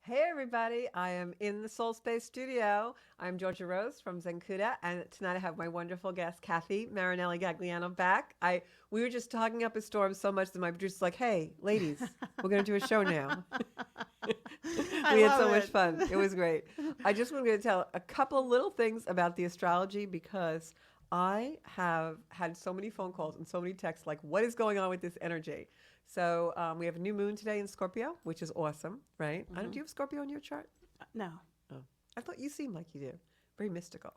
Hey everybody, I am in the Soul Space studio. I'm Georgia Rose from Zencuda, and tonight I have my wonderful guest, Kathy Marinelli Gagliano, back. We were just talking up a storm so much that my producer's like, hey, ladies, we're going to do a show now. I We had love so much it. fun. It was great. I just wanted to tell a couple of little things about the astrology because I have had so many phone calls and so many texts like, what is going on with this energy? So we have a new moon today in Scorpio, which is awesome, right? I don't. Do you have Scorpio in your chart? No. Oh, I thought you seemed like you do. Very mystical.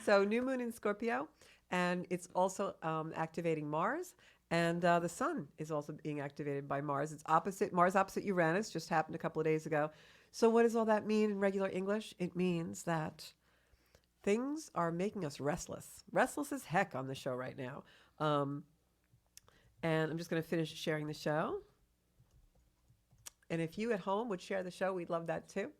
So new moon in Scorpio, and it's also activating Mars, and the Sun is also being activated by Mars. It's opposite Mars opposite Uranus. Just happened a couple of days ago. So what does all that mean in regular English? It means that things are making us restless, restless as heck on the show right now. Um, and I'm just going to finish sharing the show. And if you at home would share the show, we'd love that too.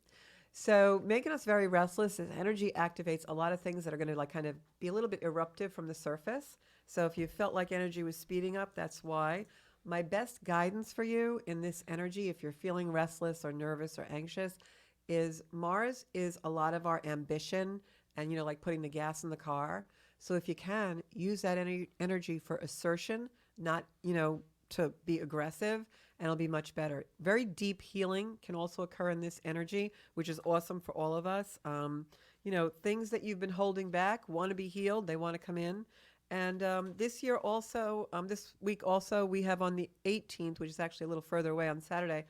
So making us very restless, as energy activates a lot of things that are going to like kind of be a little bit eruptive from the surface. So if you felt like energy was speeding up, that's why. My best guidance for you in this energy, if you're feeling restless or nervous or anxious, is Mars is a lot of our ambition and, like putting the gas in the car. So if you can, use that energy for assertion, not, to be aggressive, and it'll be much better. Very deep healing can also occur in this energy, which is awesome for all of us. Things that you've been holding back want to be healed. They want to come in. And this year also, this week also, we have on the 18th, which is actually a little further away on Saturday,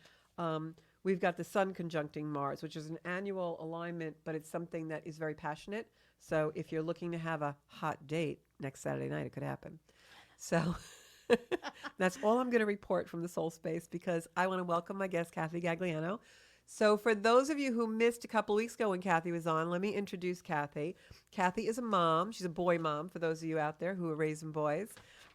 we've got the Sun conjuncting Mars, which is an annual alignment, but it's something that is very passionate. So if you're looking to have a hot date next Saturday night, it could happen. So that's all I'm going to report from the Soul Space because I want to welcome my guest, Kathy Gagliano. So for those of you who missed a couple weeks ago when Kathy was on, let me introduce Kathy. Kathy is a mom. She's a boy mom for those of you out there who are raising boys.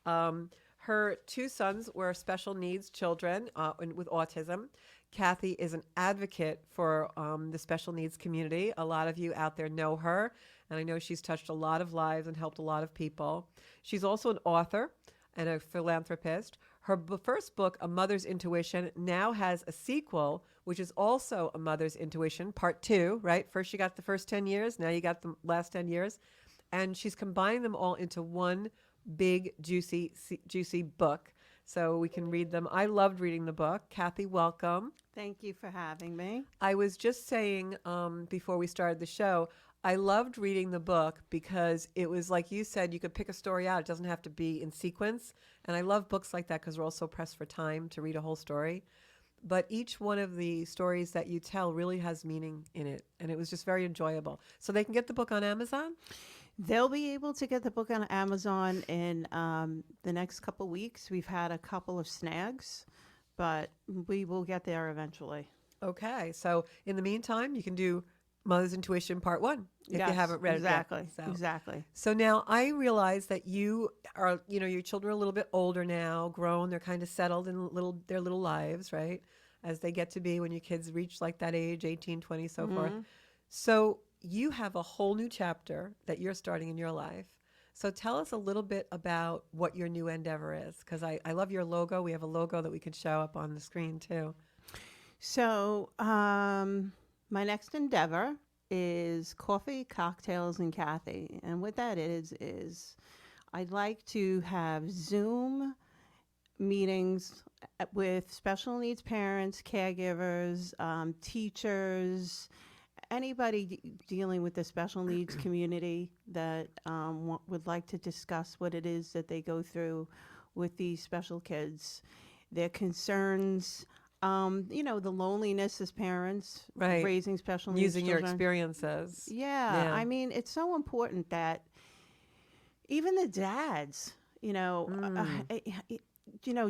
Her two sons were special needs children with autism. Kathy is an advocate for the special needs community. A lot of you out there know her, and I know she's touched a lot of lives and helped a lot of people. She's also an author and a philanthropist. Her first book, A Mother's Intuition, now has a sequel, which is also A Mother's Intuition, part 2, right? First you got the first 10 years, now you got the last 10 years. And she's combining them all into one big, juicy book. So we can read them. I loved reading the book. Kathy, welcome. Thank you for having me. I was just saying before we started the show, I loved reading the book because it was like you said, you could pick a story out. It doesn't have to be in sequence. And I love books like that because we're all so pressed for time to read a whole story. But each one of the stories that you tell really has meaning in it. And it was just very enjoyable. So they can get the book on Amazon? They'll be able to get the book on Amazon in the next couple weeks. We've had a couple of snags, but we will get there eventually. Okay. So in the meantime, you can do Mother's Intuition Part 1 if Yes, you haven't read exactly, it yet. Exactly. So now I realize that you are, your children are a little bit older now, grown. They're kind of settled in their little lives, right? As they get to be when your kids reach like that age, 18, 20, so forth. So you have a whole new chapter that you're starting in your life. So tell us a little bit about what your new endeavor is, because I love your logo. We have a logo that we could show up on the screen too. So my next endeavor is Coffee, Cocktails, and Kathy. And what that is I'd like to have Zoom meetings with special needs parents, caregivers, teachers, anybody dealing with the special needs community that would like to discuss what it is that they go through with these special kids, their concerns, the loneliness as parents, Right. raising special needs Using your children. experiences. Yeah, I mean, it's so important that even the dads,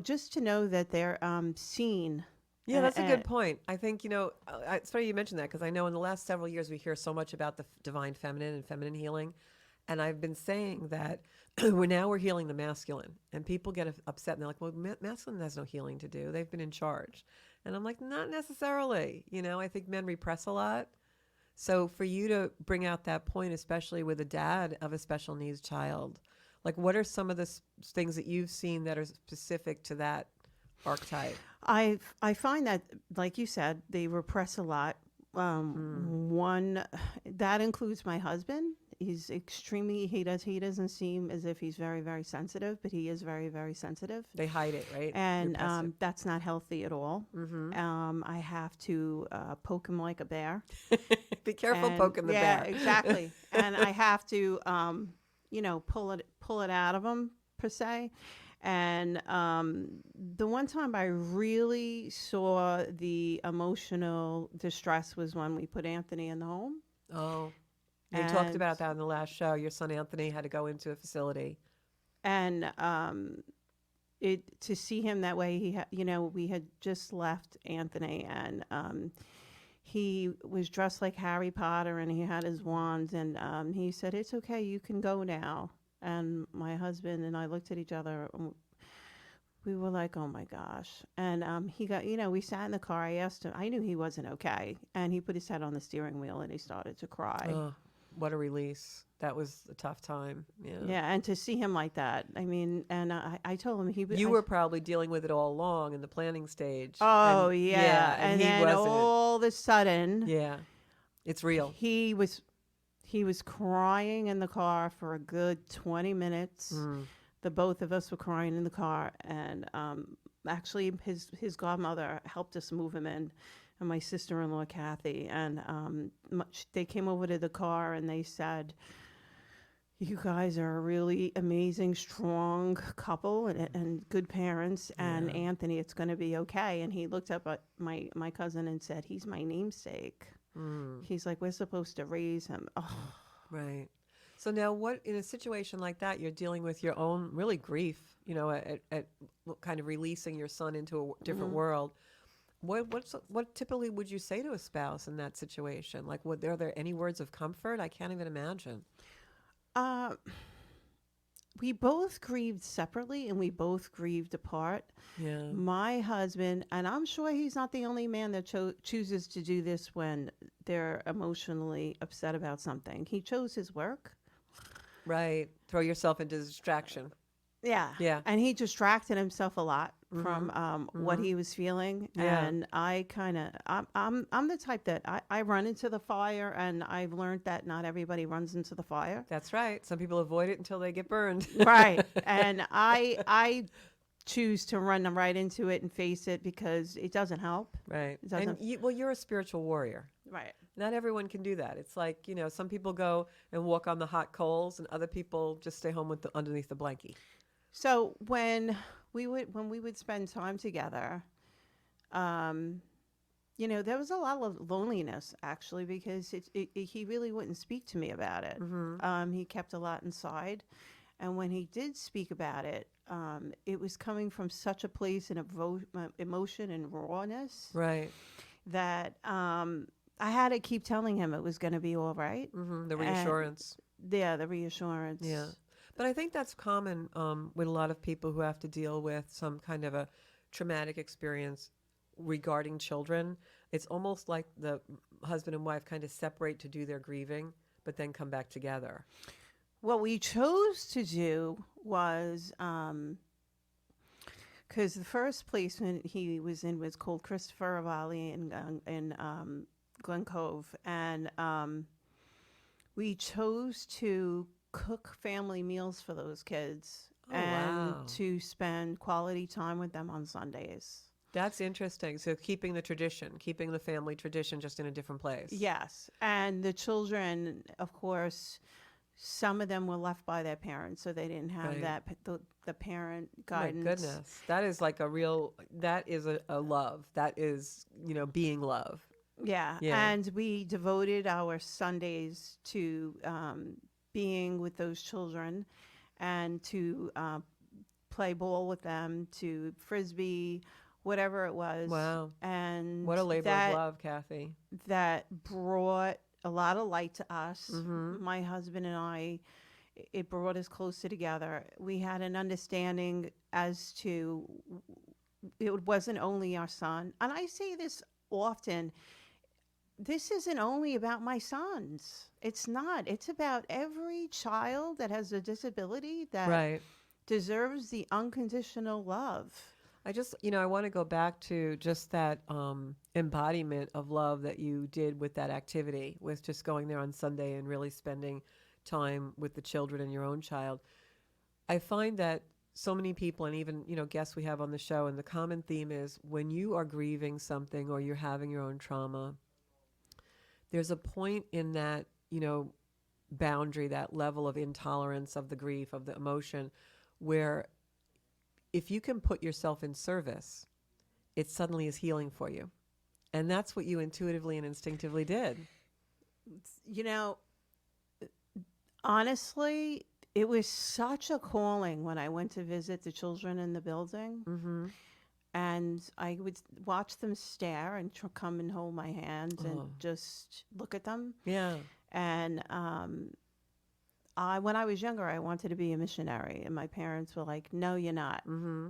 just to know that they're seen. Yeah, that's a good point. I think, it's funny you mentioned that because I know in the last several years we hear so much about the divine feminine and feminine healing. And I've been saying that we're healing the masculine. And people get upset and they're like, well, masculine has no healing to do. They've been in charge. And I'm like, not necessarily. I think men repress a lot. So for you to bring out that point, especially with a dad of a special needs child, like what are some of the things that you've seen that are specific to that archetype? I find that, like you said, they repress a lot. One that includes my husband. He's extremely he doesn't seem as if he's very very sensitive, but he is very very sensitive, They hide it, right? and Repress it. that's not healthy at all. I have to poke him like a bear, Be careful and poking the yeah, bear. exactly. And I have to pull it out of him per se. And the one time I really saw the emotional distress was when we put Anthony in the home. Oh, you talked And about that in the last show. Your son Anthony had to go into a facility. and it to see him that way, we had just left Anthony, and he was dressed like Harry Potter, and he had his wands, and he said, "It's okay, you can go now." And my husband and I looked at each other. And we were like, "Oh my gosh!" And he got, we sat in the car. I asked him. I knew he wasn't okay, and he put his head on the steering wheel and he started to cry. Oh, what a release. That was a tough time. Yeah. Yeah, and to see him like that, I mean, and I told him You were probably dealing with it all along in the planning stage. Oh And, yeah, and and he then wasn't. all of a sudden, Yeah. It's real. he was crying in the car for a good 20 minutes. The both of us were crying in the car, and actually his godmother helped us move him in, and my sister-in-law Kathy, and they came over to the car and they said, "You guys are a really amazing, strong couple and good parents. And Yeah. Anthony, it's going to be okay." And he looked up at my cousin and said, "He's my namesake." He's like, "We're supposed to raise him." Oh. Right. So now what, in a situation like that, you're dealing with your own really grief, at kind of releasing your son into a different world. What typically would you say to a spouse in that situation? Like, are there any words of comfort? I can't even imagine. Uh, we both grieved separately and we both grieved apart. Yeah. My husband, and I'm sure he's not the only man that chooses to do this when they're emotionally upset about something. He chose his work. Right. Throw yourself into distraction. Yeah. Yeah. And he distracted himself a lot from what he was feeling. Yeah. And I'm the type that I run into the fire, and I've learned that not everybody runs into the fire. That's right. Some people avoid it until they get burned. Right. And I choose to run them right into it and face it because it doesn't help. Right. It doesn't. And you're a spiritual warrior. Right. Not everyone can do that. It's like, some people go and walk on the hot coals, and other people just stay home underneath the blankie. So when we would spend time together, there was a lot of loneliness actually, because he really wouldn't speak to me about it. He kept a lot inside, and when he did speak about it, it was coming from such a place of emotion and rawness, Right. that I had to keep telling him it was going to be all right. The reassurance. The reassurance. Yeah. But I think that's common with a lot of people who have to deal with some kind of a traumatic experience regarding children. It's almost like the husband and wife kind of separate to do their grieving, but then come back together. What we chose to do was, because the first placement he was in was called Christopher Valley in Glen Cove, and we chose to cook family meals for those kids and wow. to spend quality time with them on Sundays. That's interesting. So keeping the family tradition, just in a different place. Yes. And the children, of course, some of them were left by their parents, so they didn't have Right. the parent guidance. My goodness. That is like that is a love. That is, being love. Yeah. Yeah. And we devoted our Sundays to being with those children and to play ball with them, to frisbee, whatever it was. Wow. And What a labor of love, Kathy. That brought a lot of light to us. My husband and I, it brought us closer together. We had an understanding as to it wasn't only our son. And I say this often. This isn't only about my sons. It's not. It's about every child that has a disability that Right. deserves the unconditional love. I just, I want to go back to just that embodiment of love that you did with that activity, with just going there on Sunday and really spending time with the children and your own child. I find that so many people, and even, guests we have on the show, and the common theme is when you are grieving something or you're having your own trauma, there's a point in that, boundary, that level of intolerance of the grief, of the emotion, where if you can put yourself in service, it suddenly is healing for you. And that's what you intuitively and instinctively did. You know, honestly, it was such a calling when I went to visit the children in the building. Mm-hmm. And I would watch them stare and come and hold my hand and just look at them. Yeah. And when I was younger, I wanted to be a missionary. And my parents were like, no, you're not. Mm-hmm.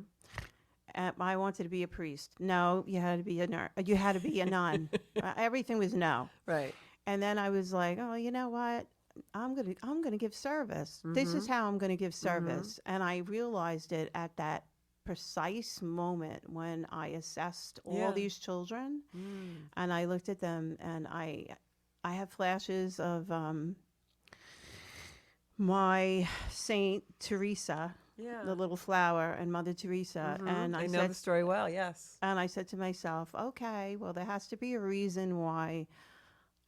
And I wanted to be a priest. No, you had to be you had to be a nun. Everything was no. Right. And then I was like, oh, you know what? I'm gonna give service. Mm-hmm. This is how I'm gonna give service. And I realized it at that precise moment when I assessed all these children, and I looked at them, and I have flashes of my Saint Teresa, the little flower, and Mother Teresa. And I know the story well. Yes. And I said to myself, okay, well, there has to be a reason why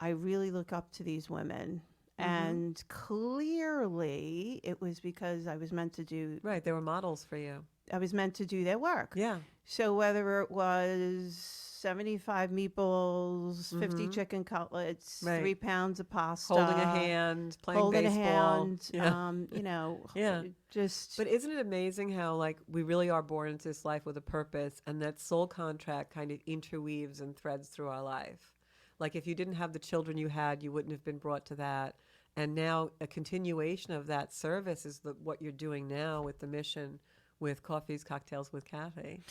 I really look up to these women. And clearly it was because I was meant to do... Right, they were models for you. I was meant to do their work. Yeah. So whether it was 75 meatballs, 50 chicken cutlets, 3 pounds of pasta... Holding a hand, playing baseball. Just... But isn't it amazing how, we really are born into this life with a purpose, and that soul contract kind of interweaves and threads through our life? Like, if you didn't have the children you had, you wouldn't have been brought to that. And now a continuation of that service is what you're doing now with the mission, with Coffees, Cocktails with Kathy.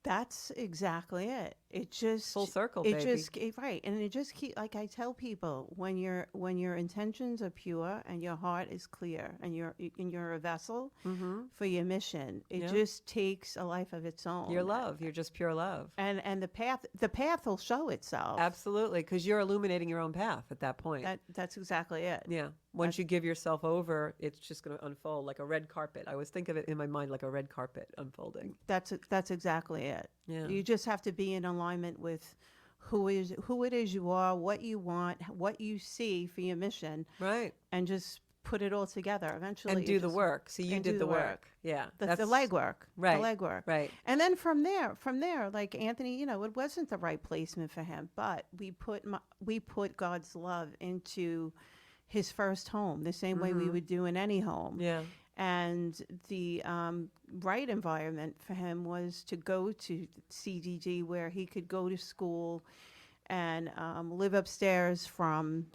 That's exactly it. It just full circle, it baby. Just right, and it just like I tell people, when your intentions are pure and your heart is clear and you're a vessel for your mission, it just takes a life of its own. Your love, you're just pure love, and the path will show itself. Absolutely, because you're illuminating your own path at that point. That's exactly it. Yeah. Once you give yourself over, it's just going to unfold like a red carpet. I always think of it in my mind like a red carpet unfolding. That's exactly it. Yeah. You just have to be in alignment with who it is you are, what you want, what you see for your mission. Right. And just put it all together eventually. And do the work. So you did the work. Yeah. That's the legwork. Right. The legwork. Right. And then from there, like Anthony, it wasn't the right placement for him, but we put God's love into his first home, the same way we would do in any home. Yeah. And the right environment for him was to go to CDG, where he could go to school and live upstairs from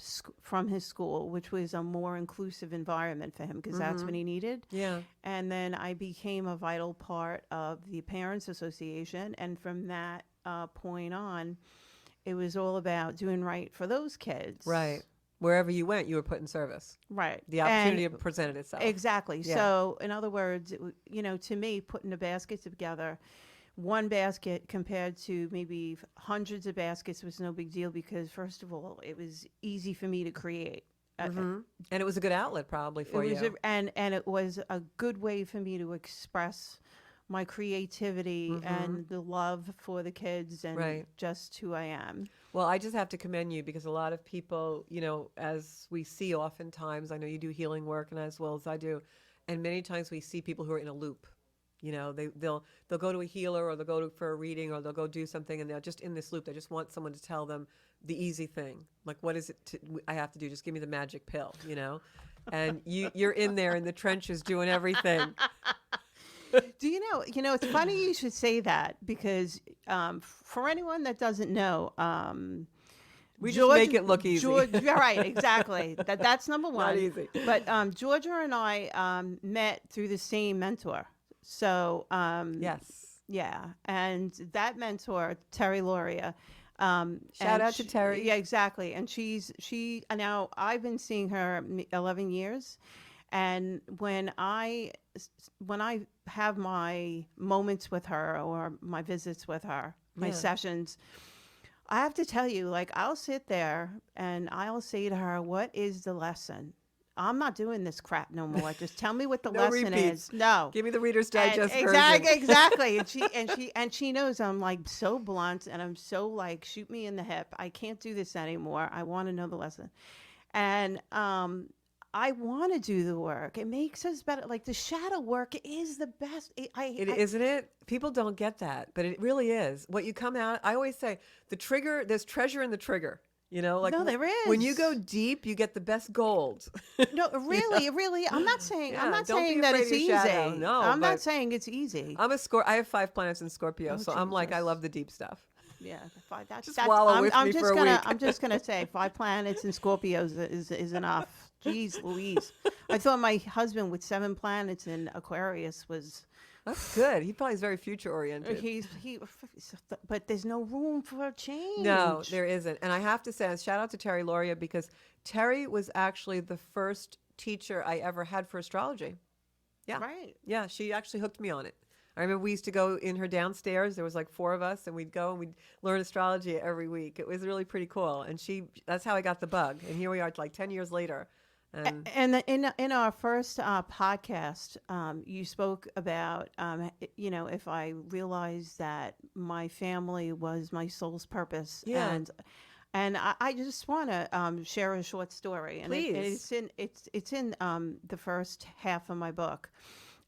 his school, which was a more inclusive environment for him, because that's what he needed. Yeah. And then I became a vital part of the Parents Association, and from that point on, it was all about doing right for those kids. Right. Wherever you went, you were put in service. Right. The opportunity presented itself. Exactly. Yeah. So, in other words, to me, putting a basket together, one basket compared to maybe hundreds of baskets was no big deal, because, first of all, it was easy for me to create. And it was a good outlet probably for you. And it was a good way for me to express my creativity and the love for the kids and just who I am. Well, I just have to commend you, because a lot of people, as we see oftentimes, I know you do healing work and as well as I do, and many times we see people who are in a loop. They'll go to a healer, or they'll go for a reading, or they'll go do something, and they're just in this loop. They just want someone to tell them the easy thing. Like, what is it I have to do? Just give me the magic pill, And you're in there in the trenches doing everything. Do you know, it's funny you should say that, because for anyone that doesn't know, we just make it look easy. Right, exactly. That's number one. Not easy. But Georgia and I met through the same mentor. So yes. Yeah. And that mentor, Terry Loria. Shout out to Terry. Yeah, exactly. And she now, I've been seeing her 11 years. And when I have my moments with her or my visits with her, my Yeah. sessions, I have to tell you, like, I'll sit there and I'll say to her, "What is the lesson? I'm not doing this crap no more. Just tell me what the No lesson repeats. is." No. Give me the Reader's And Digest version. exactly. And she knows I'm like so blunt and I'm so like, shoot me in the hip. I can't do this anymore. I want to know the lesson. And I want to do the work. It makes us better. Like the shadow work is the best. Isn't it? People don't get that, but it really is. What you come out, I always say, the trigger, there's treasure in the trigger. You know, like No, there when you go is. deep, you get the best gold. No, You know? really. I'm not saying Yeah, don't be that afraid it's of your shadow. easy. No, I'm not but saying it's easy. I have 5 planets in Scorpio, Oh so I'm like, I Jesus. love the deep stuff. Yeah, Just wallow with I'm me just for a gonna week. I'm just gonna say 5 planets in Scorpios is enough. Jeez Louise. I thought my husband with 7 planets in Aquarius was That's good. He probably is very future oriented. he but there's no room for change. No, there isn't. And I have to say, shout out to Terry Loria because Terry was actually the first teacher I ever had for astrology. Yeah. Right. Yeah, she actually hooked me on it. I remember we used to go in her downstairs. There was like 4 of us, and we'd go and we'd learn astrology every week. It was really pretty cool. And that's how I got the bug. And here we are like 10 years later. And In our first podcast, you spoke about if I realized that my family was my soul's purpose, Yeah. and I just want to share a short story, and Please. it's in the first half of my book.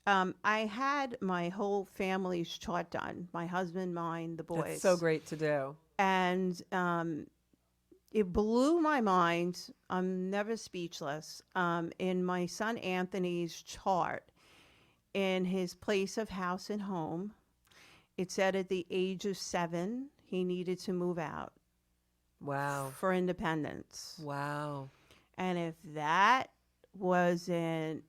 I had my whole family's chart done, my husband, mine, the boys. That's so great to do. And it blew my mind. I'm never speechless. In my son Anthony's chart, in his place of house and home, it said at the age of 7, he needed to move out Wow. for independence. Wow. And if that wasn't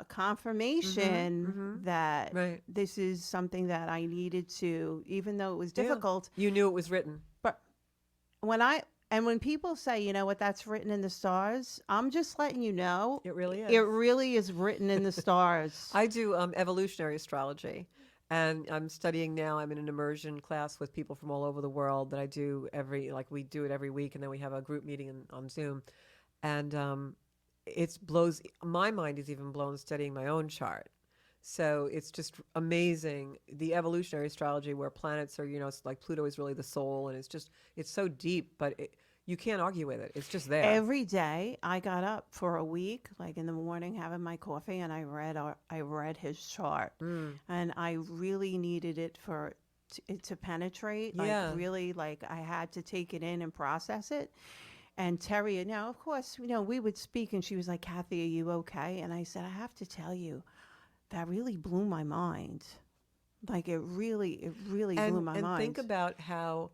confirmation that Right. this is something that I needed to, even though it was Yeah. difficult. You knew it was written. But when people say, you know what, that's written in the stars, I'm just letting you know It really is. it really is written in the stars. I do evolutionary astrology, and I'm studying now. I'm in an immersion class with people from all over the world that I do we do it every week, and then we have a group meeting on Zoom, and my mind is even blown studying my own chart. So it's just amazing, the evolutionary astrology where planets are, it's like Pluto is really the soul, and it's so deep, but you can't argue with it. It's just there. Every day I got up for a week, like in the morning, having my coffee, and I read his chart, and I really needed it it to penetrate. Yeah. Like really, like I had to take it in and process it. And Terry, now of course, we would speak, and she was like, "Kathy, are you okay?" And I said, "I have to tell you, that really blew my mind. Like it really blew my mind." And think about how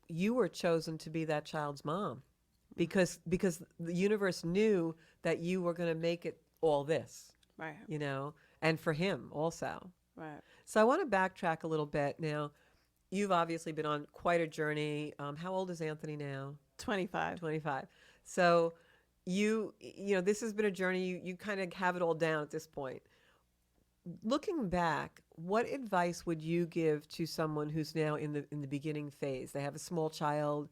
you were chosen to be that child's mom, because the universe knew that you were going to make it all this, Right. and for him also. Right. So I want to backtrack a little bit now. You've obviously been on quite a journey. How old is Anthony now? 25. 25. So this has been a journey. You kind of have it all down at this point. Looking back, what advice would you give to someone who's now in the beginning phase? They have a small child,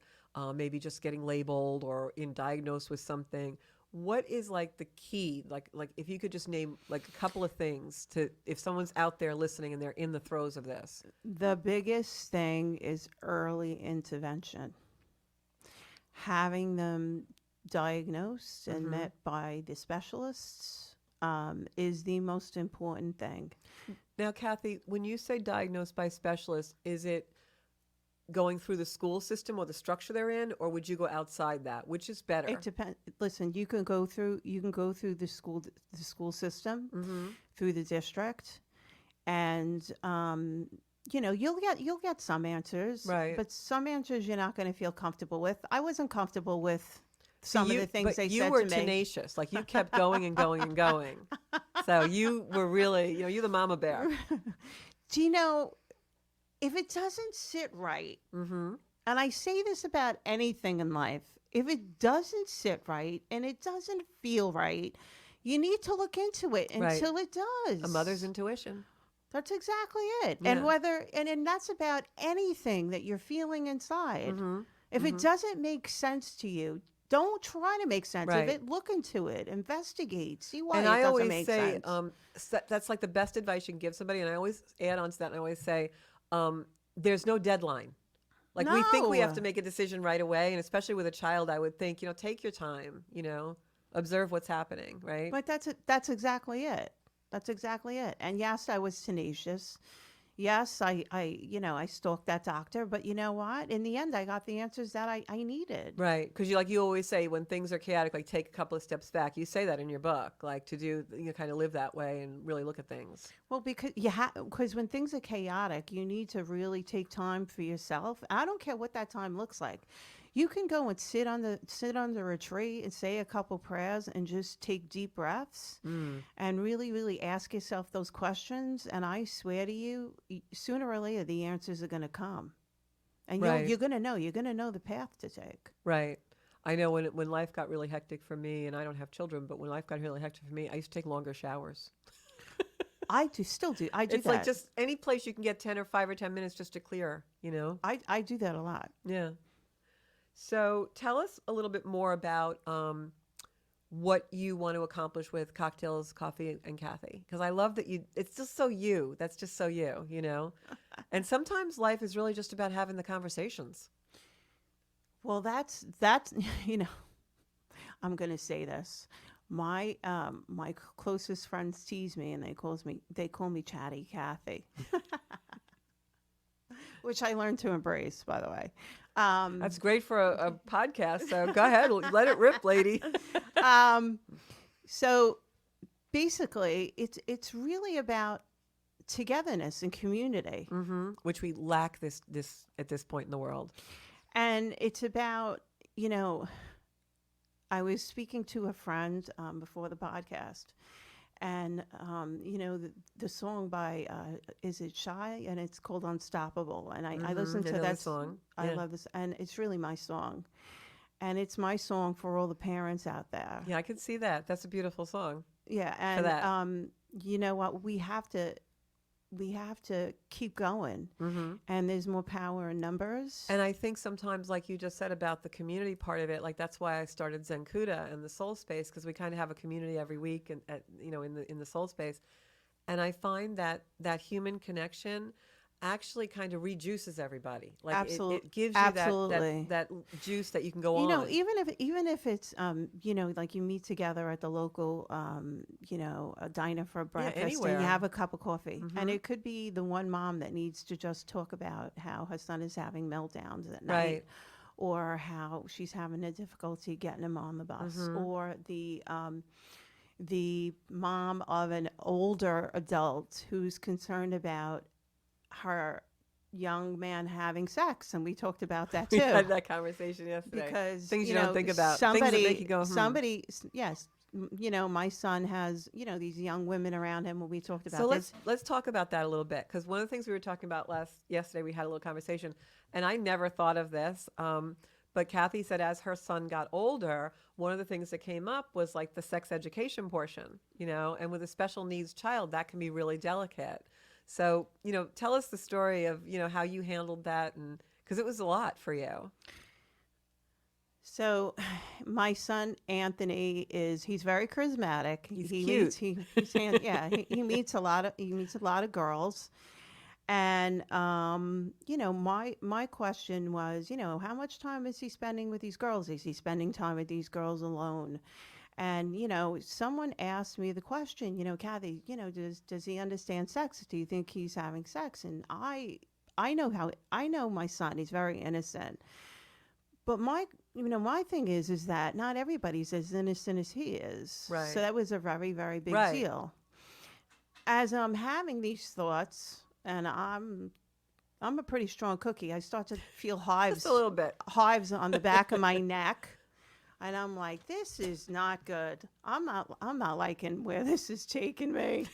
maybe just getting labeled or diagnosed with something. What is like the key? Like if you could just name like a couple of things if someone's out there listening and they're in the throes of this. The biggest thing is early intervention. Having them diagnosed and met by the specialists is the most important thing. Now, Kathy, when you say diagnosed by specialists, is it going through the school system or the structure they're in, or would you go outside that? Which is better? It depends. Listen, you can go through the school system, through the district, and you'll get some answers, right? But some answers you're not going to feel comfortable with. I wasn't comfortable with some of the things they said to me. You were tenacious, like you kept going and going and going. So you were really, you're the mama bear. Do you know, if it doesn't sit right, and I say this about anything in life, if it doesn't sit right and it doesn't feel right, You need to look into it Right. until it does. A mother's intuition. That's exactly it. Yeah. And that's about anything that you're feeling inside. Mm-hmm. If it doesn't make sense to you, don't try to make sense Right. of it. Look into it, investigate, see why And it I doesn't always make say sense. that's like the best advice you can give somebody. And I always add on to that, and I always say, there's no deadline. Like we think we have No. to make a decision right away, and especially with a child, I would think, take your time, observe what's happening, right? But that's exactly it. That's exactly it. And yes, I was tenacious. Yes, I stalked that doctor, but you know what? In the end, I got the answers that I needed. Right, because you always say when things are chaotic, like take a couple of steps back. You say that in your book, like to do kind of live that way and really look at things. Well, because when things are chaotic, you need to really take time for yourself. I don't care what that time looks like. You can go and sit under a tree and say a couple prayers and just take deep breaths and really, really ask yourself those questions. And I swear to you, sooner or later, the answers are going to come. And Right. you're going to know. You're going to know the path to take. Right. I know when life got really hectic for me, and I don't have children, but when life got really hectic for me, I used to take longer showers. Still do. I do It's that. like just any place you can get 10 or 5 or 10 minutes just to clear, I do that a lot. Yeah. So tell us a little bit more about what you want to accomplish with Cocktails, Coffee, and Kathy. Because I love that it's just so you. That's just so you. And sometimes life is really just about having the conversations. Well, that's I'm going to say this. My closest friends tease me and they call me Chatty Kathy. Which I learned to embrace, by the way. That's great for a podcast. So go ahead, let it rip, lady. So basically, it's really about togetherness and community, Which we lack this at this point in the world. and it's about I was speaking to a friend before the podcast, and the song by is it Shy, and it's called Unstoppable, and I listened to know the that song. I Yeah. love this, and it's really my song, and it's my song for all the parents out there. Yeah, I can see that. That's a beautiful song. Yeah, For that. and you know what, we have to keep going, and there's more power in numbers. And I think sometimes, like you just said about the community part of it, like that's why I started Zencuda and the Soul Space, because we kind of have a community every week, and in the Soul Space, and I find that human connection actually kind of rejuices everybody. Like it gives you Absolutely. that juice that you can go on. Even if it's like you meet together at the local a diner for breakfast, and anywhere. you have a cup of coffee, and it could be the one mom that needs to just talk about how her son is having meltdowns at night, Right. or how she's having a difficulty getting him on the bus, or the mom of an older adult who's concerned about her young man having sex, and we talked about that too. We had that conversation yesterday. Because things you don't think about, things that make you go, yes, my son has these young women around him, when we talked about So this. let's talk about that a little bit, because one of the things we were talking about yesterday, we had a little conversation, and I never thought of this, but Kathy said as her son got older, one of the things that came up was like the sex education portion, and with a special needs child, that can be really delicate. So, tell us the story of, how you handled that, and because it was a lot for you. So my son Anthony he's very charismatic. He's he cute. He meets a lot of girls. And my question was, how much time is he spending with these girls? Is he spending time with these girls alone? And someone asked me the question, Kathy, does he understand sex? Do you think he's having sex? And I know my son, he's very innocent. But my thing is that not everybody's as innocent as he is. Right. So that was a very, very big Right. deal. As I'm having these thoughts, and I'm a pretty strong cookie, I start to feel Just a little bit. hives on the back of my neck. And I'm like, this is not good. I'm not liking where this is taking me.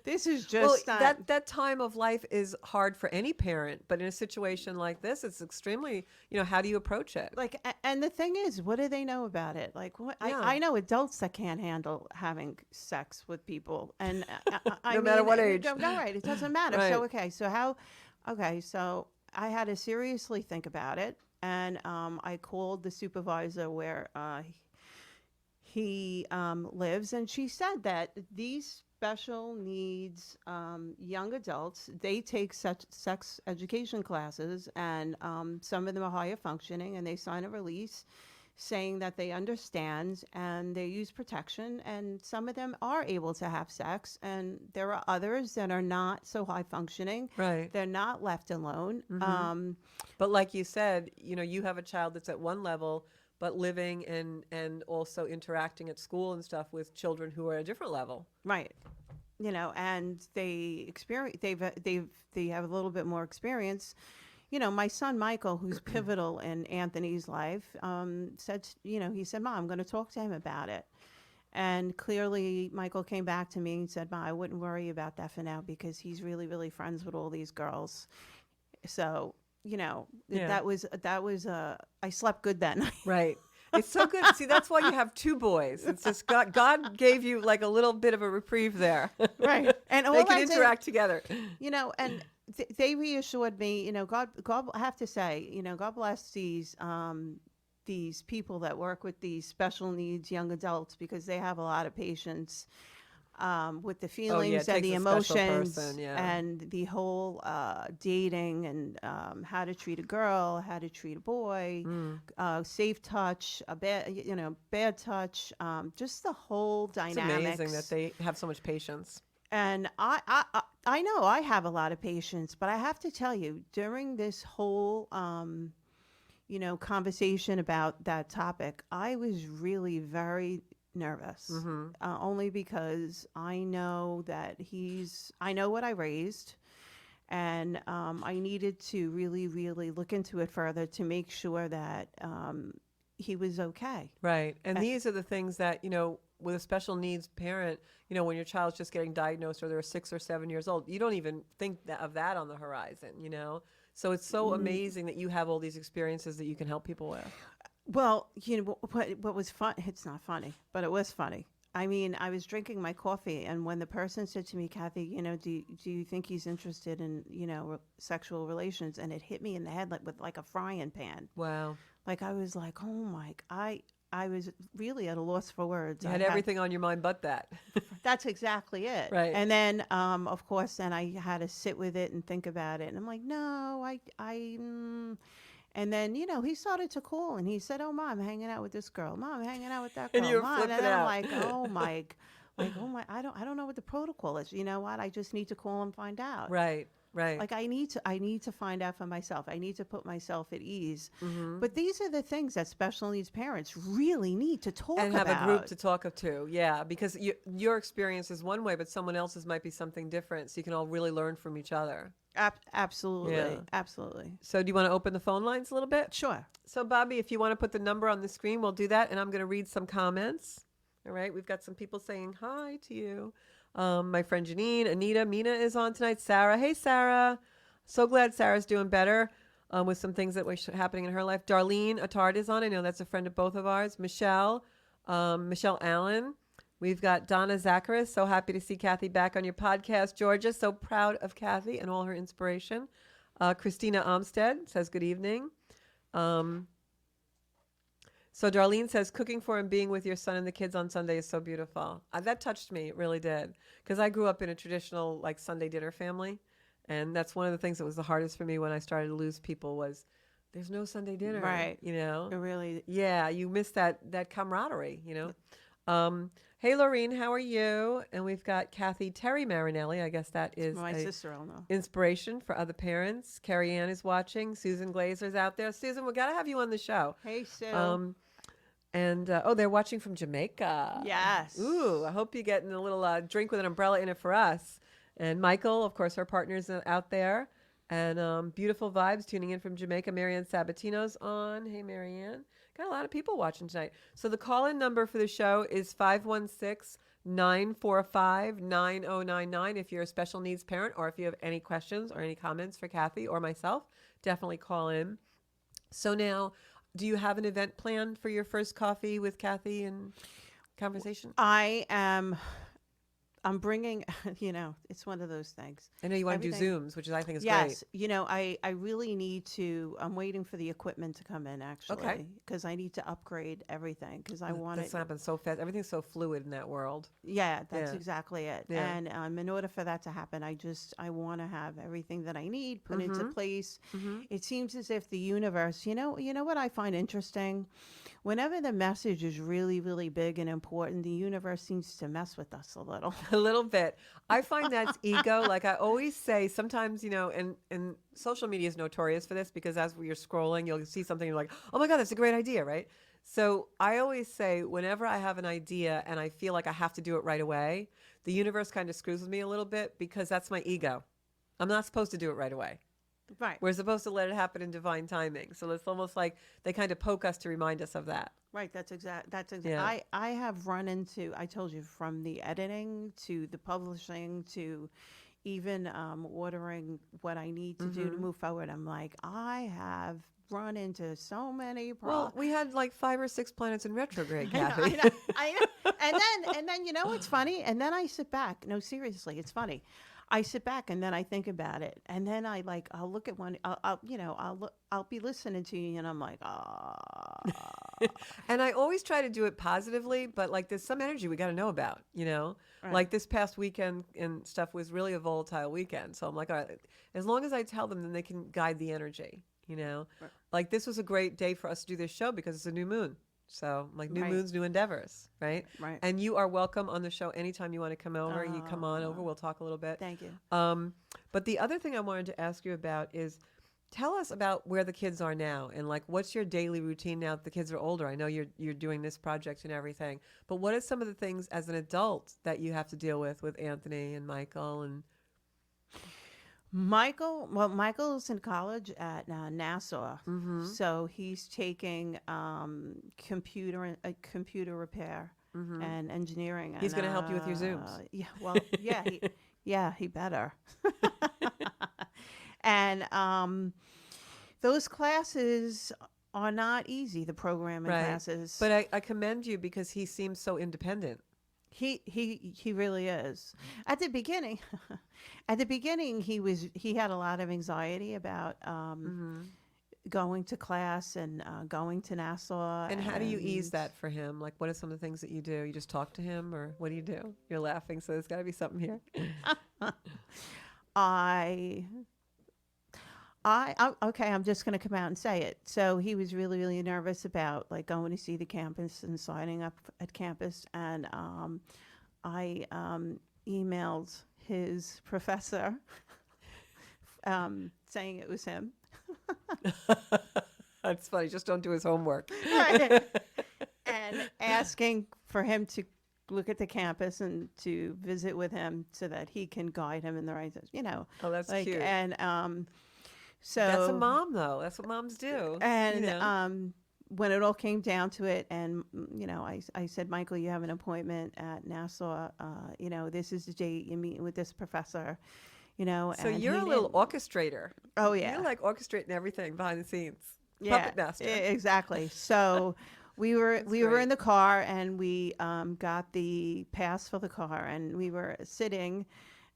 This is Well, just that time of life is hard for any parent, but in a situation like this, it's extremely, how do you approach it? like, and the thing is, what do they know about it? Like, what Yeah. I know adults that can't handle having sex with people, and I No matter mean, what age. no, right? It doesn't matter. Right. So okay, so how? Okay, so I had to seriously think about it, and I called the supervisor where he lives, and she said that these special needs young adults, they take such sex education classes, and some of them are higher functioning, and they sign a release saying that they understand and they use protection, and some of them are able to have sex, and there are others that are not so high functioning. Right. They're not left alone. But like you said, you have a child that's at one level, but living and also interacting at school and stuff with children who are at a different level. Right. And they have a little bit more experience. My son Michael, who's pivotal in Anthony's life, said, he said, "Mom, I'm going to talk to him about it." And clearly, Michael came back to me and said, "Ma, I wouldn't worry about that for now because he's really, really friends with all these girls." So, Yeah. that was I slept good then. Right. It's so good. See, that's why you have two boys. It's just God gave you like a little bit of a reprieve there. Right. And all They can I did- interact together. And they reassured me, God, I have to say, God bless these people that work with these special needs young adults, because they have a lot of patience with the feelings and takes the a special emotions, person, yeah. and the whole dating, and how to treat a girl, how to treat a boy, safe touch, a bad touch, just the whole It's dynamics. amazing that they have so much patience. And I know I have a lot of patience, but I have to tell you, during this whole conversation about that topic, I was really very nervous. Only because I know that I know what I raised, and I needed to really, really look into it further to make sure that he was okay. Right. And these are the things that, with a special needs parent, when your child's just getting diagnosed or they're 6 or 7 years old, you don't even think of that on the horizon, So it's so amazing that you have all these experiences that you can help people with. Well, what was fun? It's not funny, but it was funny. I mean, I was drinking my coffee, and when the person said to me, "Kathy, do you think he's interested in, sexual relations?" And it hit me in the head like a frying pan. Wow. Like, I was like, "Oh my!" I was really at a loss for words. You had everything on your mind but that. That's exactly it. Right. And then, of course, then I had to sit with it and think about it. And I'm like, no, and then, he started to call, and he said, "Oh, Mom, I'm hanging out with this girl. Mom, I'm hanging out with that girl. And you were Mom." flipping And I'm out. like, oh my, I don't know what the protocol is. You know what? I just need to call and find out. Right. Right. Like, I need to find out for myself. I need to put myself at ease. But these are the things that special needs parents really need to talk about. And have a group to talk to. Yeah. Because your experience is one way, but someone else's might be something different. So you can all really learn from each other. Absolutely. Yeah. Absolutely. So do you want to open the phone lines a little bit? Sure. So, Bobby, if you want to put the number on the screen, we'll do that. And I'm going to read some comments. All right. We've got some people saying hi to you. My friend Janine, Anita, Mina is on tonight. Sarah. Hey, Sarah. So glad Sarah's doing better with some things that were happening in her life. Darlene Attard is on. I know that's a friend of both of ours. Michelle Allen. We've got Donna Zacharis. So happy to see Kathy back on your podcast. Georgia, so proud of Kathy and all her inspiration. Christina Omstead says good evening. So Darlene says, cooking for and being with your son and the kids on Sunday is so beautiful. That touched me. It really did. Because I grew up in a traditional Sunday dinner family. And that's one of the things that was the hardest for me when I started to lose people was there's no Sunday dinner. Right. It really. Yeah, you miss that camaraderie, Hey, Lorene, how are you? And we've got Kathy Terry Marinelli. I guess that is My sister-in-law. Inspiration for other parents. Carrie Ann is watching. Susan Glazer's out there. Susan, we got to have you on the show. Hey, Sue. And they're watching from Jamaica. Yes. Ooh, I hope you're getting a little drink with an umbrella in it for us. And Michael, of course, our partner's out there. And beautiful vibes tuning in from Jamaica. Marianne Sabatino's on. Hey, Marianne. Got a lot of people watching tonight. So the call-in number for the show is 945-9099 if you're a special needs parent, or if you have any questions or any comments for Kathy or myself, definitely call in. So now, do you have an event planned for your first coffee with Kathy and conversation? I'm bringing, it's one of those things. I know you want to do Everything. Zooms, which I think is great. Yes, I really need to. I'm waiting for the equipment to come in Okay. actually, because I need to upgrade everything because I want This it. happens so fast. Everything's so fluid in that world. Yeah, that's Yeah. exactly it. Yeah. And in order for that to happen, I want to have everything that I need put into place. It seems as if the universe, you know what I find interesting? Whenever the message is really, really big and important, the universe seems to mess with us a little. A little bit. I find that's ego. Like I always say, sometimes, and social media is notorious for this because as you're scrolling, you'll see something, you're like, oh my God, that's a great idea, right? So I always say, whenever I have an idea and I feel like I have to do it right away, the universe kind of screws with me a little bit because that's my ego. I'm not supposed to do it right away. Right. We're supposed to let it happen in divine timing. So it's almost like they kind of poke us to remind us of that. Right, that's exact. That's exact. Yeah. I have run into. I told you from the editing to the publishing to even ordering what I need to do to move forward. I'm like, I have run into so many Well, problems. we had like 5 or 6 planets in retrograde, I know, Kathy. I know. And then you know what's funny? And then I sit back. No, seriously, it's funny. I sit back and then I think about it, and then I'll look at one. I'll be listening to you, and I'm like, ah. And I always try to do it positively, but like there's some energy we got to know about, Right. Like this past weekend and stuff was really a volatile weekend. So I'm like, all right, as long as I tell them, then they can guide the energy. Right. Like this was a great day for us to do this show because it's a new moon. So like new Right. moons, new endeavors, right? Right. And you are welcome on the show anytime you want to come over. You come on over. Ah. We'll talk a little bit. Thank you. But the other thing I wanted to ask you about is tell us about where the kids are now and like what's your daily routine now that the kids are older. I know you're doing this project and everything, but what are some of the things as an adult that you have to deal with Anthony and Michael and Michael's in college at Nassau, mm-hmm. so he's taking computer repair Mm-hmm. and engineering. He's and, going to help you with your Zooms. Yeah, he better. And those classes are not easy. The programming Right. classes, But I commend you because he seems so independent. He really is. At the beginning, he had a lot of anxiety about Mm-hmm. going to class and going to Nassau. And how do you ease and that for him? Like, what are some of the things that you do? You just talk to him, or what do you do? You're laughing, so there's got to be something here. Okay, I'm just going to come out and say it. So he was really, really nervous about like going to see the campus and signing up at campus. And I emailed his professor saying it was him. That's funny. Just don't do his homework. Right. And asking for him to look at the campus and to visit with him so that he can guide him in the right, Oh, that's like, cute. and so That's a mom, though. That's what moms do. and when it all came down to it, and I said, Michael, you have an appointment at Nassau. This is the date you're meeting with this professor. So and you're he a little didn't- orchestrator. Oh yeah, You're like orchestrating everything behind the scenes. yeah, Puppet master. exactly. So we were That's in great. the car, and we got the pass for the car, and we were sitting.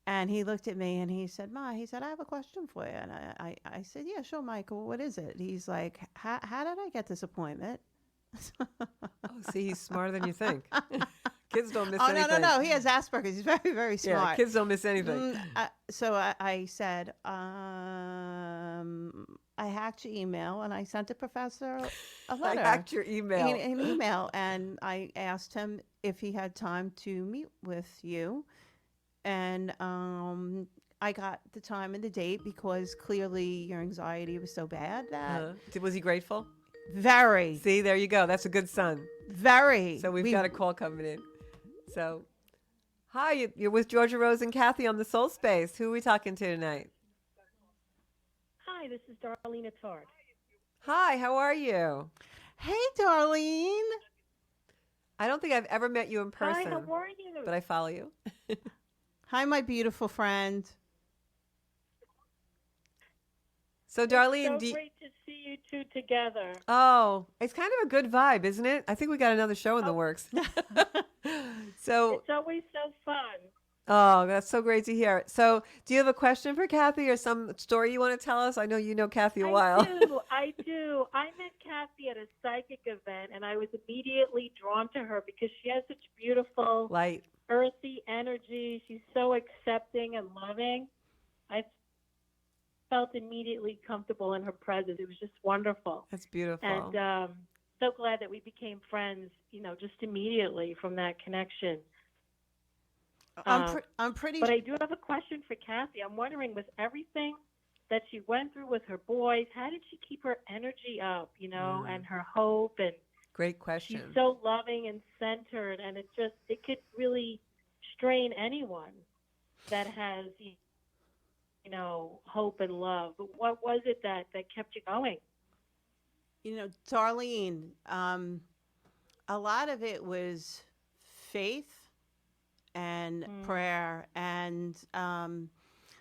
And he looked at me and he said, Ma, he said, I have a question for you. And I said, yeah, sure, Michael. What is it? He's like, how did I get this appointment? Oh, see, he's smarter than you think. Kids don't miss Oh, anything. no. He has Asperger's. He's very, very Yeah, smart. kids don't miss anything. So I said, I hacked your email and I sent the professor a I letter. hacked your email. An email. And I asked him if he had time to meet with you. And I got the time and the date because clearly your anxiety was so bad that Was he grateful? very, See, there you go. That's a good son. very. So we've got a call coming in. So, hi, you're with Georgia Rose and Kathy on the Soul Space. Who are we talking to tonight? Hi, this is Darlene Attard. Hi, how are you? Hey, Darlene. I don't think I've ever met you in Hi, how person, are you? but I follow you. Hi, my beautiful friend. So, It's Darlene, so great to see you two together. it's kind of a good vibe, isn't it? I think we got another show in the Oh, works. So, it's always so fun. oh, that's so great to hear. So, do you have a question for Kathy or some story you want to tell us? I know you know Kathy a I while. do. I do. I met Kathy at a psychic event, and I was immediately drawn to her because she has such beautiful, Light. earthy energy. She's so accepting and loving. I felt immediately comfortable in her presence. It was just wonderful. That's And beautiful. so glad that we became friends, just immediately from that connection. I'm pretty. But I do have a question for Kathy. I'm wondering, with everything that she went through with her boys, how did she keep her energy up, Mm, and her hope? And great she's question. so loving and centered, and it could really strain anyone that has, hope and love. But what was it that kept you going? Darlene, a lot of it was faith and Mm, prayer. And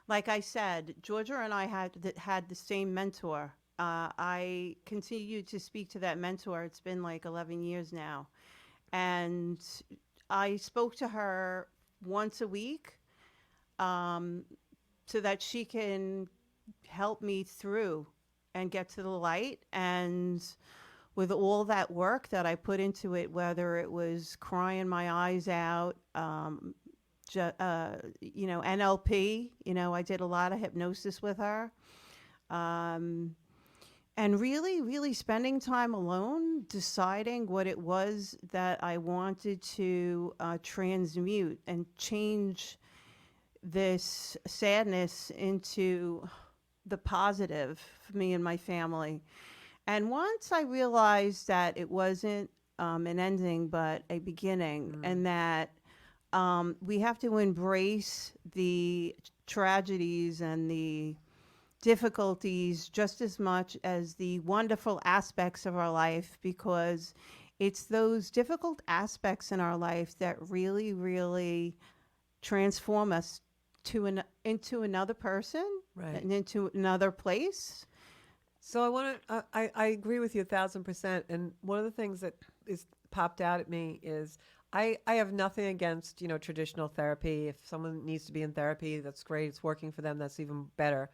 like I said, Georgia and I had the same mentor. I continue to speak to that mentor. It's been like 11 years now. And I spoke to her once a week, um, so that she can help me through and get to the light. And with all that work that I put into it, whether it was crying my eyes out, NLP, I did a lot of hypnosis with her. Um, and really, really spending time alone, deciding what it was that I wanted to transmute and change this sadness into the positive for me and my family. And once I realized that it wasn't an ending, but a beginning, Mm, and that we have to embrace the tragedies and the difficulties just as much as the wonderful aspects of our life, because it's those difficult aspects in our life that really, really transform us into another person right. and into another place. So I agree with you 1,000%. And one of the things that is popped out at me is I have nothing against, traditional therapy. If someone needs to be in therapy, that's great. It's working for them. That's even better.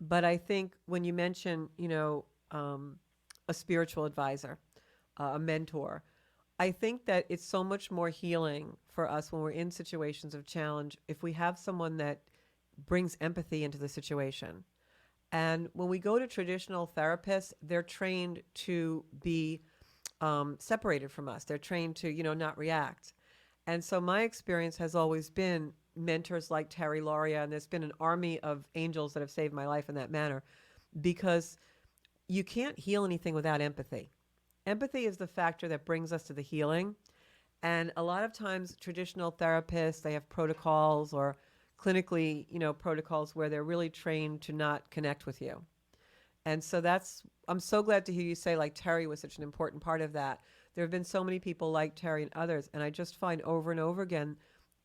But I think when you mention, a spiritual advisor, a mentor, I think that it's so much more healing for us when we're in situations of challenge if we have someone that brings empathy into the situation. And when we go to traditional therapists, they're trained to be separated from us. They're trained to, not react. And so my experience has always been mentors like Terry Lauria, and there's been an army of angels that have saved my life in that manner, because you can't heal anything without empathy. Empathy is the factor that brings us to the healing. And a lot of times, traditional therapists, they have protocols or clinically, protocols where they're really trained to not connect with you. And so I'm so glad to hear you say like Terry was such an important part of that. There have been so many people like Terry and others. And I just find over and over again,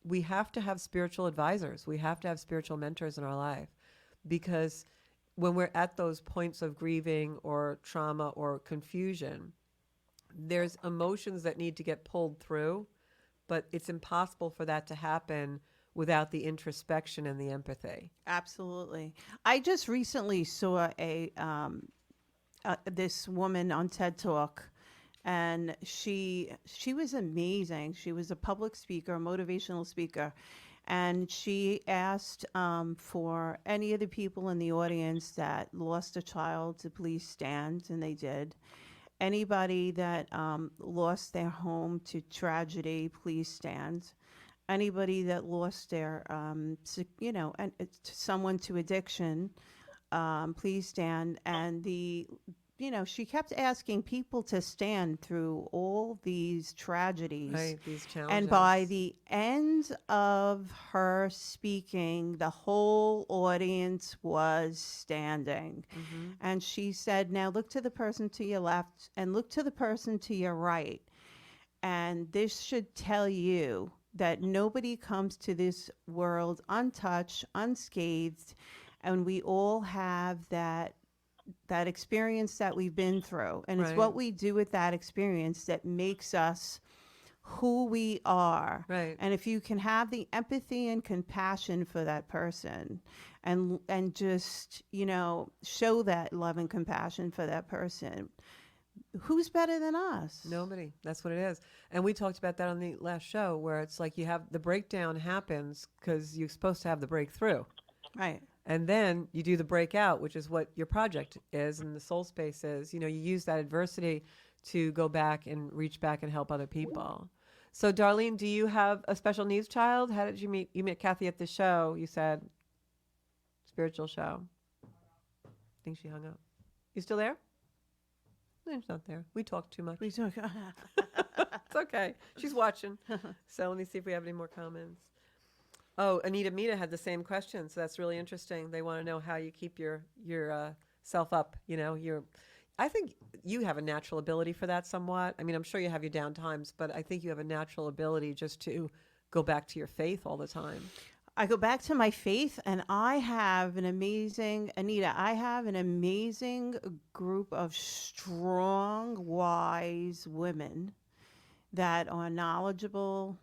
we have to have spiritual advisors. We have to have spiritual mentors in our life, because when we're at those points of grieving or trauma or confusion, there's emotions that need to get pulled through, but it's impossible for that to happen without the introspection and the empathy. Absolutely. I just recently saw this woman on TED Talk, and she was amazing. She was a public speaker, a motivational speaker, and she asked for any of the people in the audience that lost a child to please stand, and they did. Anybody that lost their home to tragedy, please stand. Anybody that lost their, and someone to addiction, please stand. And she kept asking people to stand through all these tragedies. Right? These And by challenges. the end of her speaking, the whole audience was standing. Mm-hmm. And she said, now look to the person to your left and look to the person to your right. And this should tell you that nobody comes to this world untouched, unscathed, and we all have that experience that we've been through. And it's Right. what we do with that experience that makes us who we are. Right. And if you can have the empathy and compassion for that person and just, show that love and compassion for that person, who's better than us? Nobody. That's what it is. And we talked about that on the last show, where it's like you have the breakdown happens because you're supposed to have the breakthrough. Right. And then you do the breakout, which is what your project is and the soul space is. You use that adversity to go back and reach back and help other people. So, Darlene, do you have a special needs child? How did you meet? You met Kathy at the show, you said. Spiritual show. I think she hung up. You still there? No, she's not there. We talk too much. We talk. It's okay. She's watching. So let me see if we have any more comments. Oh, Anita Mita had the same question, so that's really interesting. They want to know how you keep your self up. I think you have a natural ability for that somewhat. I mean, I'm sure you have your down times, but I think you have a natural ability just to go back to your faith all the time. I go back to my faith, and I have an amazing group of strong, wise women that are knowledgeable,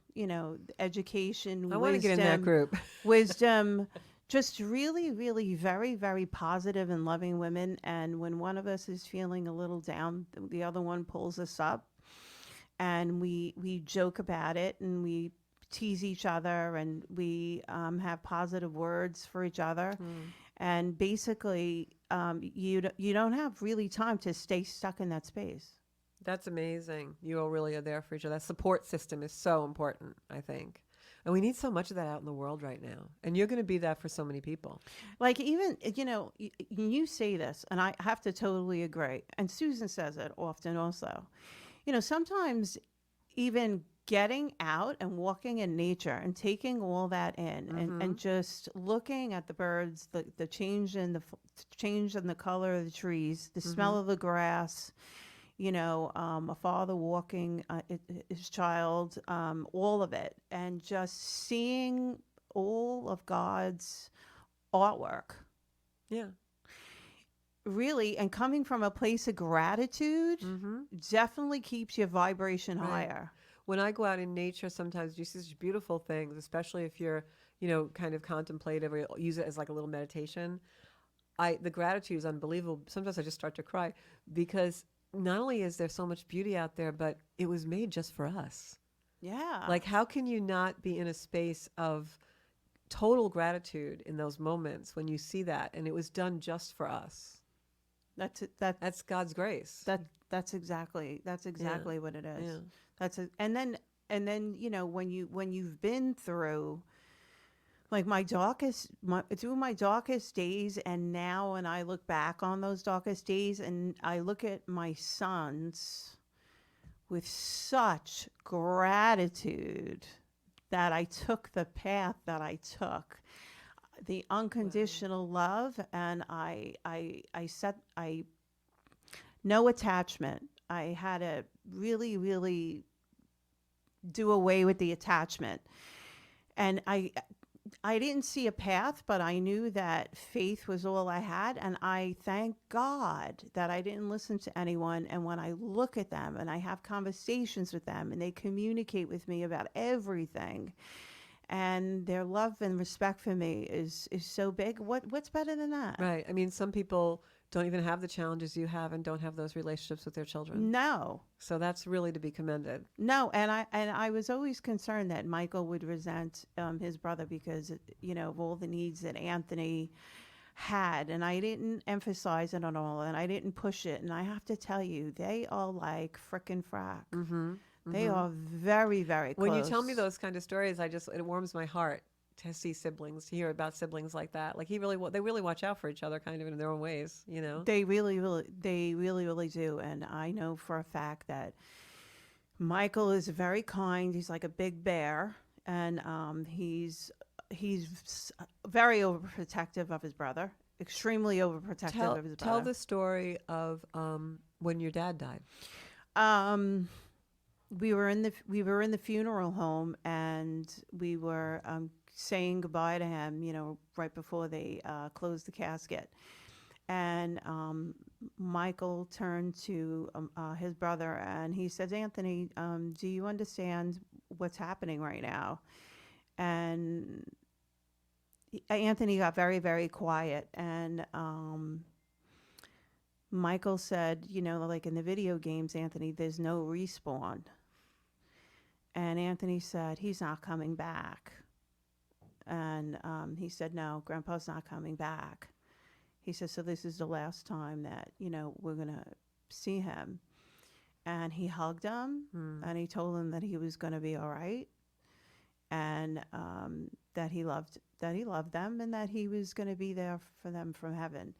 education, I want to get in that group. wisdom, just really, really very, very positive and loving women. And when one of us is feeling a little down, the other one pulls us up, and we joke about it, and we tease each other, and we have positive words for each other. And basically, you don't have really time to stay stuck in that space. That's amazing. You all really are there for each other. That support system is so important, I think. And we need so much of that out in the world right now. And you're going to be that for so many people. Like, even, you say this, and I have to totally agree. And Susan says it often also. Sometimes even getting out and walking in nature and taking all that in, and just looking at the birds, the change in the color of the trees, the smell of the grass, a father walking his child, all of it, and just seeing all of God's artwork. Yeah. Really, and coming from a place of gratitude definitely keeps your vibration higher. When I go out in nature, sometimes you see such beautiful things, especially if you're, kind of contemplative or use it as like a little meditation. The gratitude is unbelievable. Sometimes I just start to cry because not only is there so much beauty out there, but it was made just for us. Yeah. Like, how can you not be in a space of total gratitude in those moments when you see that? And it was done just for us. That's God's grace. That's exactly what it is. Yeah. And then when you've been through, like, my darkest days, and now when I look back on those darkest days and I look at my sons with such gratitude that I took the path that I took, the unconditional love, and no attachment. I had to really, really do away with the attachment. And I didn't see a path, but I knew that faith was all I had. And I thank God that I didn't listen to anyone. And when I look at them and I have conversations with them and they communicate with me about everything, and their love and respect for me is so big, what's better than that? Right. I mean, some people don't even have the challenges you have and don't have those relationships with their children. No. So that's really to be commended. No, and I was always concerned that Michael would resent his brother because, of all the needs that Anthony had, and I didn't emphasize it at all, and I didn't push it. And I have to tell you, they are like frickin' frack. They are very, very close. When you tell me those kind of stories, it warms my heart to see siblings, to hear about siblings like that. Like, they really watch out for each other, kind of in their own ways, They really, really do. And I know for a fact that Michael is very kind. He's like a big bear, and he's very overprotective of his brother. Extremely overprotective of his brother. Tell the story of when your dad died. we were in the funeral home, and we were saying goodbye to him, right before they closed the casket. And Michael turned to his brother, and he said, "Anthony, do you understand what's happening right now?" And Anthony got very, very quiet, and Michael said, like in the video games, Anthony, there's no respawn. And Anthony said, he's not coming back. And he said, no, Grandpa's not coming back. He said, so this is the last time that, we're going to see him. And he hugged him, and he told him that he was going to be all right, and that he loved them, and that he was going to be there for them from heaven.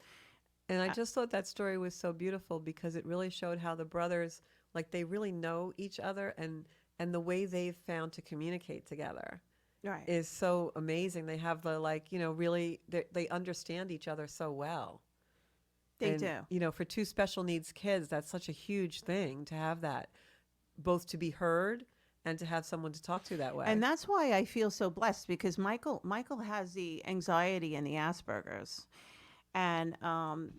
And I just thought that story was so beautiful because it really showed how the brothers, like, they really know each other, and the way they've found to communicate together Right. is so amazing. They have the, like, really, they understand each other so well. They And, do. For two special needs kids, that's such a huge thing to have that, both to be heard and to have someone to talk to that way. And that's why I feel so blessed, because Michael has the anxiety and the Asperger's, and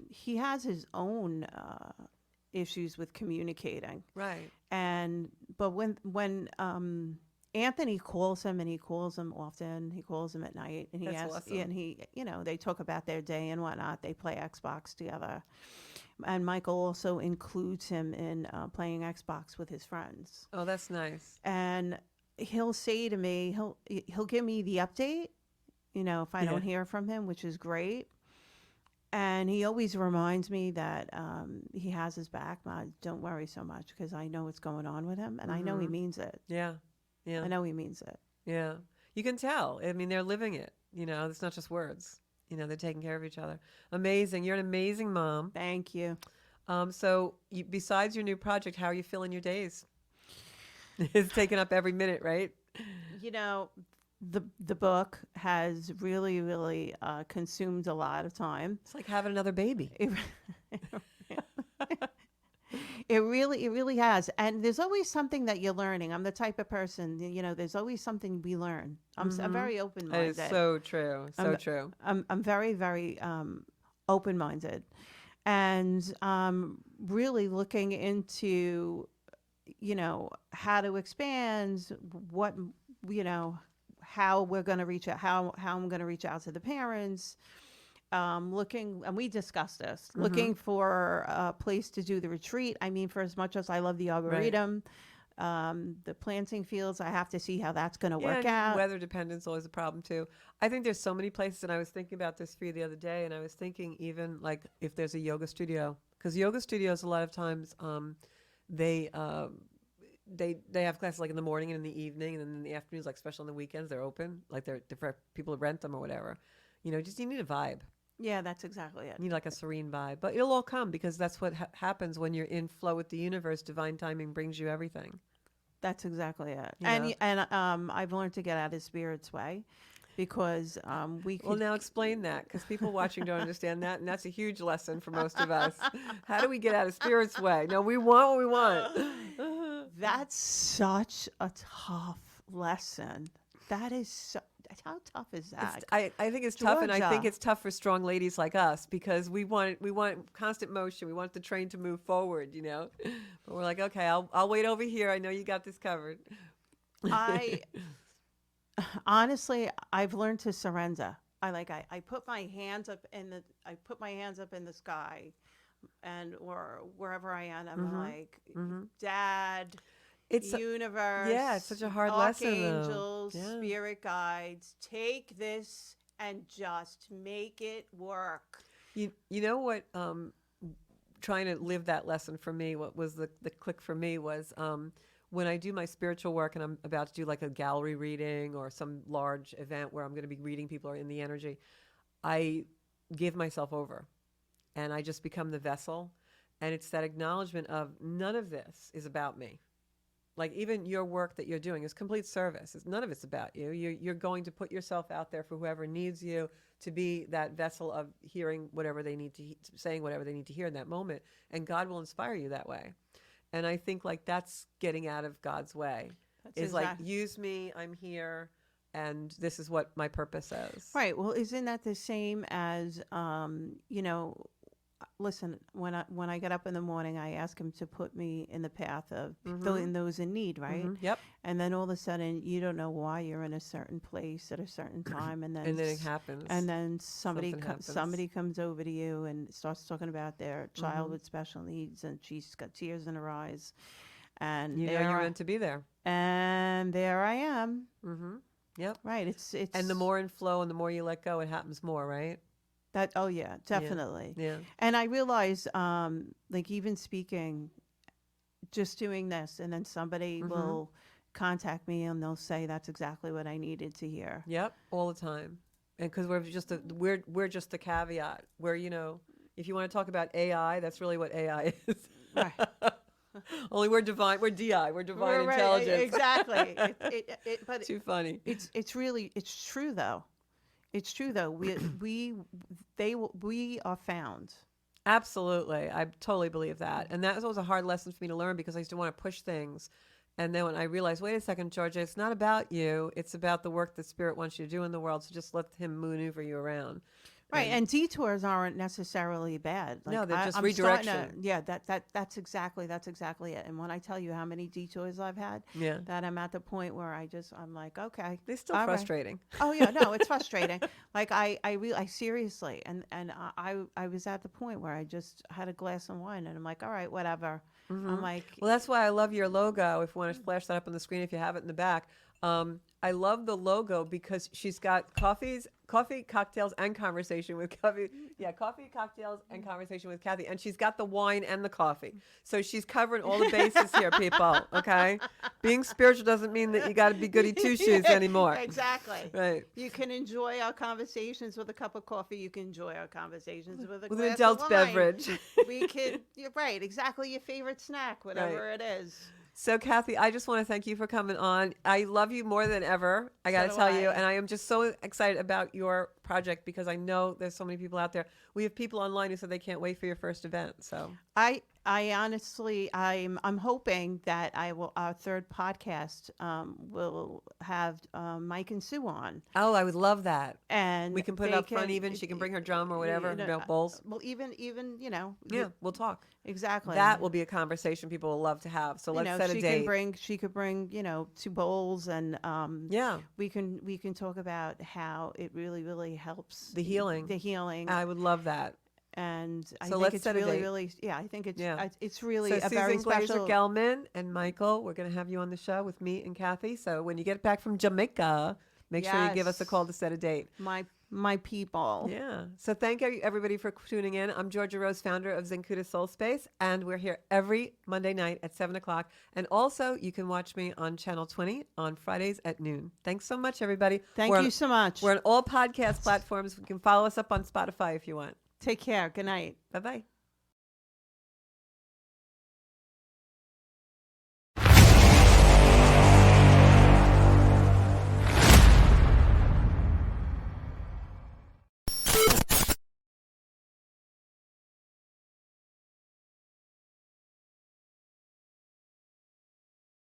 he has his own issues with communicating. Right. But when Anthony calls him, and he calls him often, he calls him at night, and he That's asks, awesome. and he, they talk about their day and whatnot. They play Xbox together, and Michael also includes him in playing Xbox with his friends. Oh, that's nice. And he'll say to me, he'll give me the update, if I don't hear from him, which is great. And he always reminds me that he has his back. Don't worry so much, because I know what's going on with him, and I know he means it. Yeah. Yeah. I know he means it. Yeah. You can tell. I mean, they're living it. It's not just words. They're taking care of each other. Amazing. You're an amazing mom. Thank you. So besides your new project, how are you filling your days? It's taken up every minute, right? The book has really, really consumed a lot of time. It's like having another baby. It really has. And there's always something that you're learning. I'm the type of person, there's always something we learn. I'm very open-minded. That is so true. So true. I'm very, very open-minded. And really looking into, how to expand, what, how we're going to reach out, how I'm going to reach out to the parents. Looking, and we discussed this, looking for a place to do the retreat. I mean, for as much as I love the Arboretum, the planting fields, I have to see how that's going to work out. Weather dependence is always a problem too. I think there's so many places, and I was thinking about this for you the other day, and I was thinking even like if there's a yoga studio, because yoga studios a lot of times they have classes like in the morning and in the evening, and then in the afternoons, like especially on the weekends, they're open, like they're for people to rent them or whatever. Just you need a vibe. Yeah, that's exactly it. You need like a serene vibe, but it'll all come because that's what happens when you're in flow with the universe. Divine timing brings you everything. That's exactly it. Yeah. And I've learned to get out of spirit's way, because we could, Well, now explain that, because people watching don't understand that, and that's a huge lesson for most of us. How do we get out of spirit's way? No, we want what we want. that's such a tough lesson. That is so. How tough is that? I think it's tough, and I think Georgia. it's tough for strong ladies like us because we want constant motion. We want the train to move forward, But we're like, okay, I'll wait over here. I know you got this covered. I honestly, I've learned to surrender. I put my hands up in the sky, or wherever I am. I'm like, Dad. It's Universe. it's such a hard lesson, though. Archangels, Yeah. spirit guides, take this and just make it work. You know what? Trying to live that lesson for me, what was the click for me was when I do my spiritual work and I'm about to do like a gallery reading or some large event where I'm going to be reading people or in the energy, I give myself over and I just become the vessel. And it's that acknowledgement of none of this is about me. Like even your work that you're doing is complete service. None of it's about you. You're going to put yourself out there for whoever needs you to be that vessel of hearing whatever they need to, saying whatever they need to hear in that moment. And God will inspire you that way. And I think like that's getting out of God's way. That's Is like, exact- use me, I'm here, and this is what my purpose is. Right. Well, isn't that the same as, listen, when I get up in the morning, I ask him to put me in the path of filling those in need, right? Yep. And then all of a sudden, you don't know why you're in a certain place at a certain time, and then And then it happens. and then somebody Something happens. somebody comes over to you and starts talking about their child with special needs, and she's got tears in her eyes, and You know there you're I- meant to be there. and there I am. Yep. Right. It's And the more in flow and the more you let go, it happens more, right? that. Oh yeah, definitely. Yeah. And I realize, like even speaking, just doing this, and then somebody will contact me and they'll say that's exactly what I needed to hear. Yep. All the time. And because we're just the caveat. We're, if you want to talk about AI, that's really what AI is. Right. Only we're divine. We're DI. We're divine Right, intelligence. exactly. But Too funny. it's true though. It's true though. We are found. Absolutely. I totally believe that. And that was always a hard lesson for me to learn because I used to want to push things. And then when I realized, wait a second, Georgia, it's not about you. It's about the work that Spirit wants you to do in the world. So just let him maneuver you around. Right, and detours aren't necessarily bad. No, they're just I'm starting redirection. yeah, that's exactly it. And when I tell you how many detours I've had, Yeah. that I'm at the point where I'm like, okay, They're still all right. frustrating. Oh yeah, no, it's frustrating. Like I seriously, and I was at the point where I just had a glass of wine, and I'm like, all right, whatever. I'm like, Well, that's why I love your logo. If you want to flash that up on the screen, if you have it in the back. I love the logo because she's got coffee, cocktails, and conversation with coffee. Yeah, coffee, cocktails, and conversation with Kathy. And she's got the wine and the coffee. So she's covering all the bases here, people. Okay? Being spiritual doesn't mean that you got to be goody two-shoes anymore. exactly. Right. You can enjoy our conversations with a cup of coffee. You can enjoy our conversations with a With glass an adult of wine. beverage. We could, you're right, exactly your favorite snack, whatever it is. So, Kathy, I just want to thank you for coming on. I love you more than ever. I got to So tell do you. I. And I am just so excited about your project because I know there's so many people out there. We have people online who said they can't wait for your first event. So I honestly, I'm hoping that our third podcast will have Mike and Sue on. Oh, I would love that. And We can put it they up front even. She can bring her drum or whatever, her bowls. Well, even Yeah, we'll talk. exactly. That will be a conversation people will love to have. So let's set a date. She could bring 2 bowls, and Yeah, we can talk about how it really helps the healing. I I would love that. think let's it's set a date. really I think it's Yeah. it's really So a Susan very Glazer special. Gelman and Michael, we're going to have you on the show with me and Kathy. So when you get back from Jamaica, make sure you give us a Yes. call to set a date. My people. Yeah. So thank you everybody for tuning in. I'm Georgia Rose, founder of Zencuda Soul Space, and we're here every Monday night at 7 o'clock. And also, you can watch me on Channel 20 on Fridays at noon. Thanks so much, everybody. Thank you so much. We're on all podcast platforms. You can follow us up on Spotify if you want. Take care. Good night. Bye-bye.